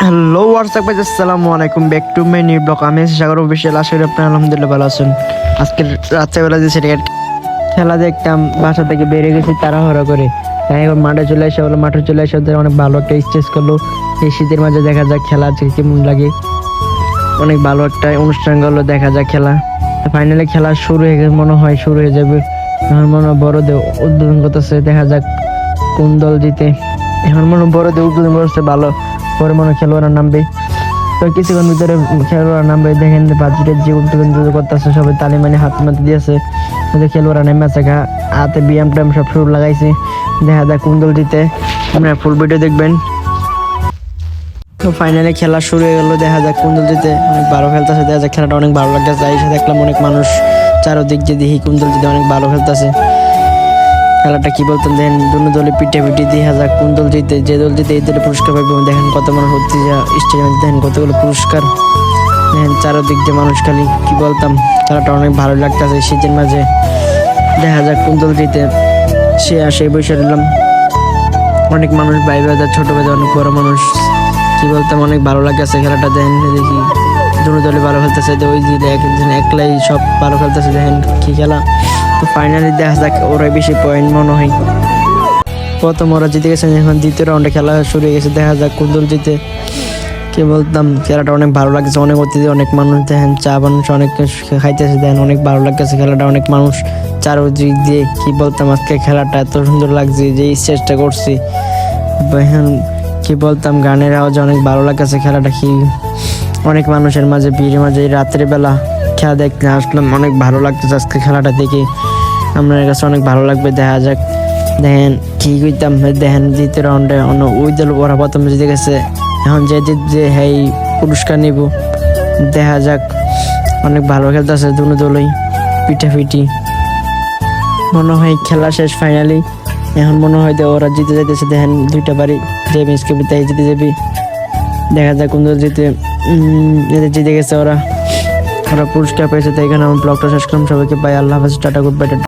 Hello WhatsApp guys, আসসালামু আলাইকুম, back to my new blog. আমি আছি সাগর অফিসিয়াল। আশা করি আপনারা আলহামদুলিল্লাহ ভালো আছেন। আজকে রাত্রেবেলা যে ক্রিকেট খেলা দেখতাম, বাসা থেকে বেরিয়ে গেছি তাড়াহুড়ো করে। তাই এখন মাঠে চলে আসা হলো। মাঠে চলে আসা ওদের অনেক ভালো একটা স্টেজ করলো। এই শীতের মাঝে দেখা যাক খেলা আজকে কেমন লাগে। অনেক ভালো একটা অনুষ্ঠান করলো, দেখা যাক খেলা। ফাইনালি খেলা শুরু হয়ে গেছে, মনে হয় শুরু হয়ে যাবে। এখন মনে হয় বড়দের উদ্বোধন করতেছে, দেখা যাক কোন দল জিতে। এখন মনে হয় বড়দের উদ্বোধন করছে, ভালো পরে মনে হয় খেলোয়াড়রা নামবে। তো কিছুক্ষণ ভিতরে খেলোয়াড় নামবে। দেখেন বাজিটের যে উদ্বোধন করতেছে, সবাই তালি মানে হাত মাতে দিয়েছে। খেলোয়াড়রা নেমে আছে, হাতে ব্যায়াম ট্যাম সব শুরু লাগাইছে। দেখা যাক কোন দল জিতে। আপনারা ফুল ভিডিও দেখবেন। তো ফাইনালি খেলা শুরু হয়ে গেল, দেখা যাক কোন দল জিতে। অনেক ভালো খেলতেছে, দেখা যাক খেলাটা অনেক ভালো লাগতেছে। এসে দেখলাম অনেক মানুষ চারোদিক যে দেখি কোন দল জিতে, অনেক ভালো খেলতেছে। খেলাটা কি বলতেন দেখেন, দুটো দলে পিঠে দেখা যাক কোন দল জিতে। যে দল জিতে এই দলে পুরস্কার পাইবে। দেখেন কত মানুষ হচ্ছে, স্টেডিয়ামে দেখেন কতগুলো পুরস্কার। দেখেন চারোদিক যে মানুষ, খালি কি বলতাম, খেলাটা অনেক ভালো লাগতেছে শীতের মাঝে। দেখা যাক কোন দল জিতে। সে আসে বসে রইলাম। অনেক মানুষ, ভাই বাজার ছোট বাজার অনেক বড় মানুষ, কি বলতাম অনেক ভালো লাগতেছে খেলাটা। দেখেন দেখি দুটো দলে ভালো খেলতেছে, ওই যে একজন একলাই সব ভালো খেলতেছে। দেখেন কি খেলা। তো ফাইনালি দেখা যাক ওরাই বেশি পয়েন্ট মনে হয়। প্রথম ওরা জিতে গেছে, এখন দ্বিতীয় রাউন্ডে খেলা শুরু হয়ে গেছে। দেখা যাক কোন দল জিতে। কি বলতাম, খেলাটা অনেক ভালো লাগছে। অনেক অতিথি, অনেক মানুষ, দেখেন চা মানুষ অনেক খাইতেছে। দেখেন অনেক ভালো লাগতেছে খেলাটা, অনেক মানুষ চারোদিক দিয়ে। কি বলতাম আজকে খেলাটা এত সুন্দর লাগছে, যে চেষ্টা করছি। এখন কি বলতাম, গানের আওয়াজে অনেক ভালো লাগতেছে খেলাটা। কি অনেক মানুষের মাঝে, ভিড়ের মাঝে রাত্রে বেলা খেলা দেখতে আসলাম, অনেক ভালো লাগতেছে আজকে খেলাটা দেখে। আপনার কাছে অনেক ভালো লাগবে। দেখা যাক। দেখেন কি কইতাম, দেখেন দ্বিতীয় রাউন্ডে ওই দল ওরা প্রথমে জিতে গেছে। এখন যে এই পুরস্কার নিব। দেখা যাক, অনেক ভালো খেলতেছে দুটো দলই, পিঠাপিঠি। মনে হয় খেলা শেষ ফাইনালি। এখন মনে হয় ওরা জিতে যাইতেছে। দেখেন দুইটা বাড়ি যে মিসকে তাই জিতে যাবি। দেখা যাক কোন দল জিতে। এদের জিতে গেছে ওরা পুরস্কার পেয়েছে। তাই এখানে আমার ব্লগটা শেষ করলাম। সবাইকে বাই, আল্লাহ হাফেজ, টাটা, গুড বাই।